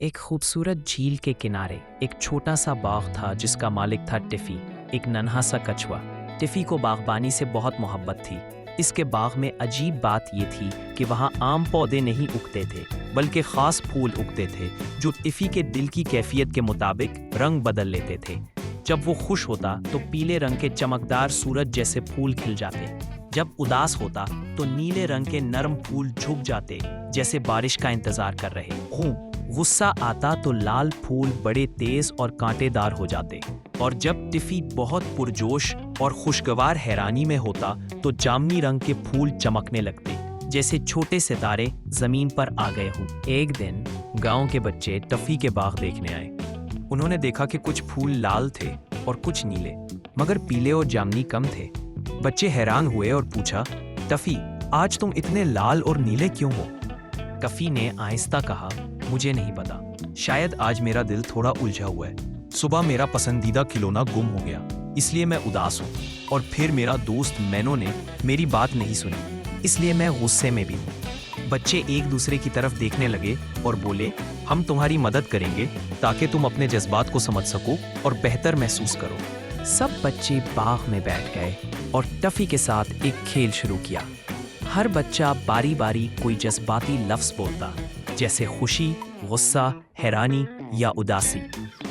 एक खूबसूरत झील के किनारे एक छोटा सा बाग था जिसका मालिक था टिफ़ी, एक नन्हा सा कछुआ। टिफ़ी को बागबानी से बहुत मोहब्बत थी। इसके बाग में अजीब बात ये थी कि वहाँ आम पौधे नहीं उगते थे, बल्कि ख़ास फूल उगते थे जो टिफ़ी के दिल की कैफियत के मुताबिक रंग बदल लेते थे। जब वो खुश होता तो पीले रंग के चमकदार सूरज जैसे फूल खिल जाते, जब उदास होता तो नीले रंग के नरम फूल झुक जाते जैसे बारिश का इंतजार कर रहे हों। गुस्सा आता तो लाल फूल बड़े तेज और कांटेदार हो जाते, और जब टिफ़ी बहुत पुरजोश और खुशगवार हैरानी में होता तो जामुनी रंग के फूल चमकने लगते जैसे छोटे सितारे जमीन पर आ गए हों। एक दिन गांव के बच्चे टफ़ी के बाग देखने आए। उन्होंने देखा कि कुछ फूल लाल थे और कुछ नीले, मगर पीले और जामुनी कम थे। बच्चे हैरान हुए और पूछा, टफ़ी, आज तुम इतने लाल और नीले क्यों हो? टफ़ी ने आहिस्ता कहा, मुझे नहीं पता, शायद आज मेरा दिल थोड़ा उलझा हुआ है। सुबह मेरा पसंदीदा खिलौना गुम हो गया, इसलिए मैं उदास हूँ। और फिर मेरा दोस्त मैनो ने मेरी बात नहीं सुनी, इसलिए मैं गुस्से में भी हूँ। बच्चे एक दूसरे की तरफ देखने लगे और बोले, हम तुम्हारी मदद करेंगे ताकि तुम अपने जज्बात को समझ सको और बेहतर महसूस करो। सब बच्चे बाग में बैठ गए और टफ़ी के साथ एक खेल शुरू किया। हर बच्चा बारी बारी कोई जज्बाती लफ्ज़ बोलता, जैसे खुशी, गुस्सा, हैरानी या उदासी।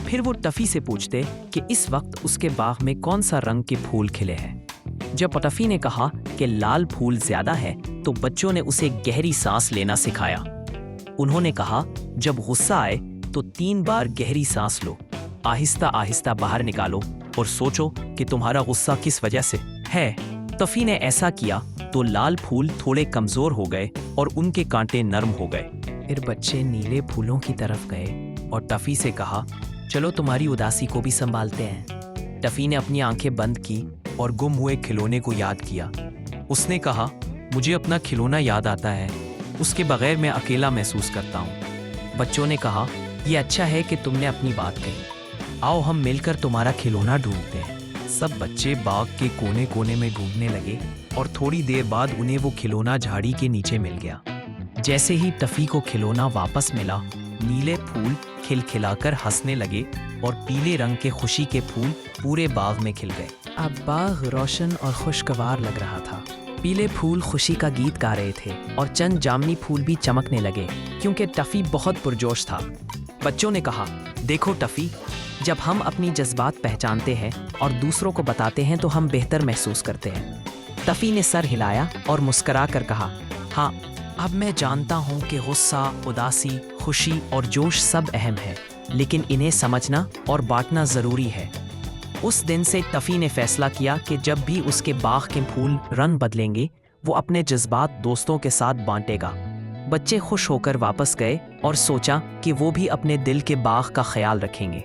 फिर वो टफ़ी से पूछते कि इस वक्त उसके बाग में कौन सा रंग के फूल खिले हैं। जब टफ़ी ने कहा कि लाल फूल ज़्यादा है तो बच्चों ने उसे गहरी सांस लेना सिखाया। उन्होंने कहा, जब गुस्सा आए तो 3 बार गहरी सांस लो, आहिस्ता आहिस्ता बाहर निकालो और सोचो कि तुम्हारा गुस्सा किस वजह से है। टफ़ी ने ऐसा किया तो लाल फूल थोड़े कमज़ोर हो गए और उनके कांटे नरम हो गए। फिर बच्चे नीले फूलों की तरफ गए और टफ़ी से कहा, चलो तुम्हारी उदासी को भी संभालते हैं। टफ़ी ने अपनी आंखें बंद की और गुम हुए खिलौने को याद किया। उसने कहा, मुझे अपना खिलौना याद आता है, उसके बगैर मैं अकेला महसूस करता हूँ। बच्चों ने कहा, यह अच्छा है कि तुमने अपनी बात कही, आओ हम मिलकर तुम्हारा खिलौना ढूंढते हैं। सब बच्चे बाग के कोने कोने में ढूंढने लगे और थोड़ी देर बाद उन्हें वो खिलौना झाड़ी के नीचे मिल गया। जैसे ही टफ़ी को खिलौना वापस मिला, नीले फूल खिलखिलाकर हंसने लगे और पीले रंग के खुशी के फूल पूरे बाग में खिल गए। अब बाग रोशन और खुशगवार लग रहा था। पीले फूल खुशी का गीत गा रहे थे और चंद जामुनी फूल भी चमकने लगे क्योंकि टफ़ी बहुत पुरजोश था। बच्चों ने कहा, देखो टफ़ी, जब हम अपनी जज्बात पहचानते हैं और दूसरों को बताते हैं तो हम बेहतर महसूस करते हैं। टफ़ी ने सर हिलाया और मुस्करा कर कहा, हाँ, अब मैं जानता हूँ कि गुस्सा, उदासी, खुशी और जोश सब अहम है, लेकिन इन्हें समझना और बांटना ज़रूरी है। उस दिन से टफ़ी ने फैसला किया कि जब भी उसके बाग के फूल रंग बदलेंगे, वो अपने जज्बात दोस्तों के साथ बांटेगा। बच्चे खुश होकर वापस गए और सोचा कि वो भी अपने दिल के बाग का ख्याल रखेंगे।